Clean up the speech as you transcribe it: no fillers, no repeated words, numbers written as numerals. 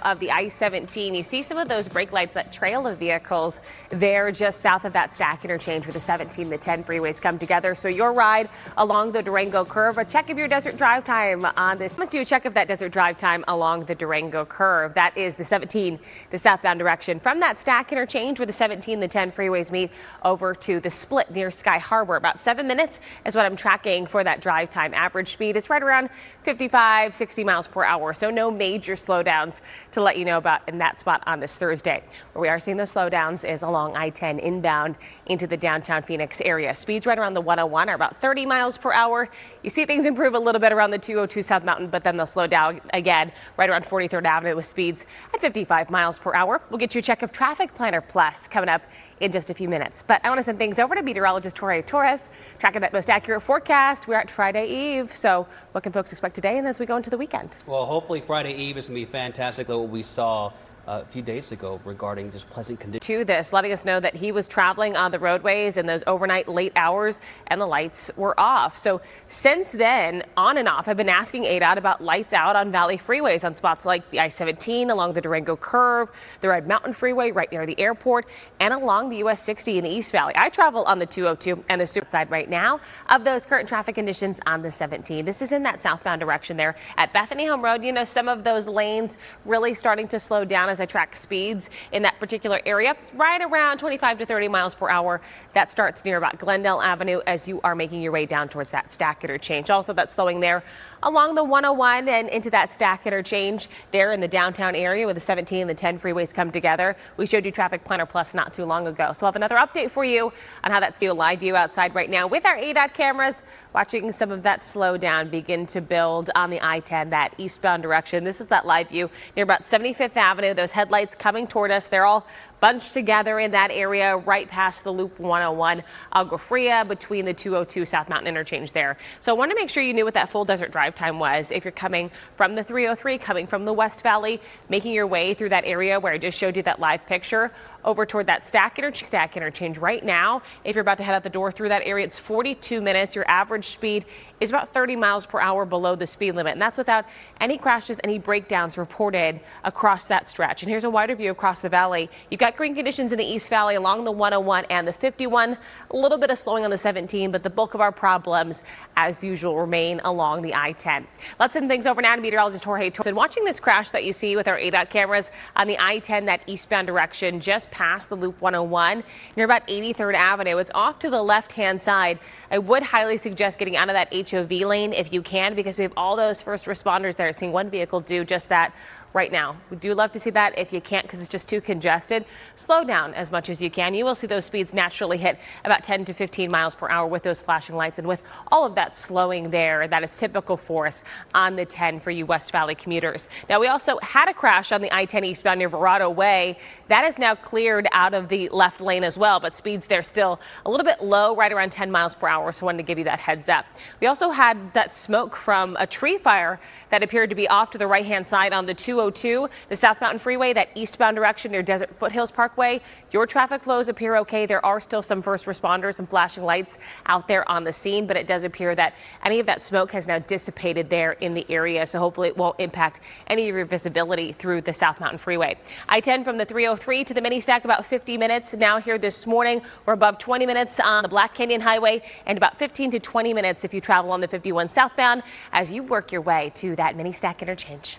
Of the I-17, you see some of those brake lights that trail the vehicles there just south of that Stack interchange where the 17, the 10 freeways come together. So your ride along the Durango curve, a check of your desert drive time on this. Let's do a check of that desert drive time along the Durango curve. That is the 17, the southbound direction from that Stack interchange where the 17, the 10 freeways meet over to the split near Sky Harbor. About 7 minutes is what I'm tracking for that drive time. Average speed is right around 55, 60 miles per hour. So no major slowdowns to let you know about in that spot on this Thursday. Where we are seeing those slowdowns is along I-10 inbound into the downtown Phoenix area. Speeds right around the 101 are about 30 miles per hour. You see things improve a little bit around the 202 South Mountain, but then they'll slow down again right around 43rd Avenue with speeds at 55 miles per hour. We'll get you a check of Traffic Planner Plus coming up in just a few minutes. But I want to send things over to meteorologist Jorge Torres, tracking that most accurate forecast. We're at Friday Eve, so what can folks expect today and as we go into the weekend? Well, hopefully Friday Eve is going to be fantastic, like what we saw a few days ago regarding just pleasant conditions. To this, letting us know that he was traveling on the roadways in those overnight late hours and the lights were off. So since then, on and off, I've been asking ADOT about lights out on Valley freeways on spots like the I-17 along the Durango curve, the Red Mountain Freeway right near the airport, and along the US 60 in the East Valley. I travel on the 202 and the super side right now of those current traffic conditions on the 17. This is in that southbound direction there at Bethany Home Road. You know, some of those lanes really starting to slow down as I track speeds in that particular area, right around 25 to 30 miles per hour. That starts near about Glendale Avenue as you are making your way down towards that Stack interchange. Also, that's slowing there along the 101 and into that Stack interchange there in the downtown area where the 17 and the 10 freeways come together. We showed you Traffic Planner Plus not too long ago. So I'll have another update for you on how that's a live view outside right now with our ADOT cameras, watching some of that slowdown begin to build on the I-10, that eastbound direction. This is that live view near about 75th Avenue. Those headlights coming toward us. They're all bunched together in that area right past the Loop 101 Agua Fria between the 202 South Mountain interchange there. So I want to make sure you knew what that full desert drive time was. If you're coming from the 303, coming from the West Valley, making your way through that area where I just showed you that live picture over toward that Stack interchange right now. If you're about to head out the door through that area, it's 42 minutes. Your average speed is about 30 miles per hour below the speed limit. And that's without any crashes, any breakdowns reported across that stretch. And here's a wider view across the valley. You've got green conditions in the East Valley along the 101 and the 51. A little bit of slowing on the 17, but the bulk of our problems, as usual, remain along the I-10. Let's send things over now to meteorologist Jorge Torres. Watching this crash that you see with our ADOT cameras on the I-10, that eastbound direction, just past the Loop 101, near about 83rd Avenue. It's off to the left-hand side. I would highly suggest getting out of that HOV lane if you can, because we have all those first responders there. Seeing one vehicle do just that right now. We do love to see that. If you can't because it's just too congested, slow down as much as you can. You will see those speeds naturally hit about 10 to 15 miles per hour with those flashing lights and with all of that slowing there. That is typical for us on the 10 for you West Valley commuters. Now, we also had a crash on the I-10 eastbound near Verrado Way. That is now cleared out of the left lane as well, but speeds there still a little bit low, right around 10 miles per hour. So I wanted to give you that heads up. We also had that smoke from a tree fire that appeared to be off to the right-hand side on the 202, the South Mountain Freeway, that eastbound direction near Desert Foothills Parkway. Your traffic flows appear okay. There are still some first responders and flashing lights out there on the scene, but it does appear that any of that smoke has now dissipated there in the area. So hopefully it won't impact any of your visibility through the South Mountain Freeway. I-10 from the 303 to the mini stack, about 50 minutes now here this morning. We're above 20 minutes on the Black Canyon Highway and about 15 to 20 minutes if you travel on the 51 southbound as you work your way to that mini stack interchange.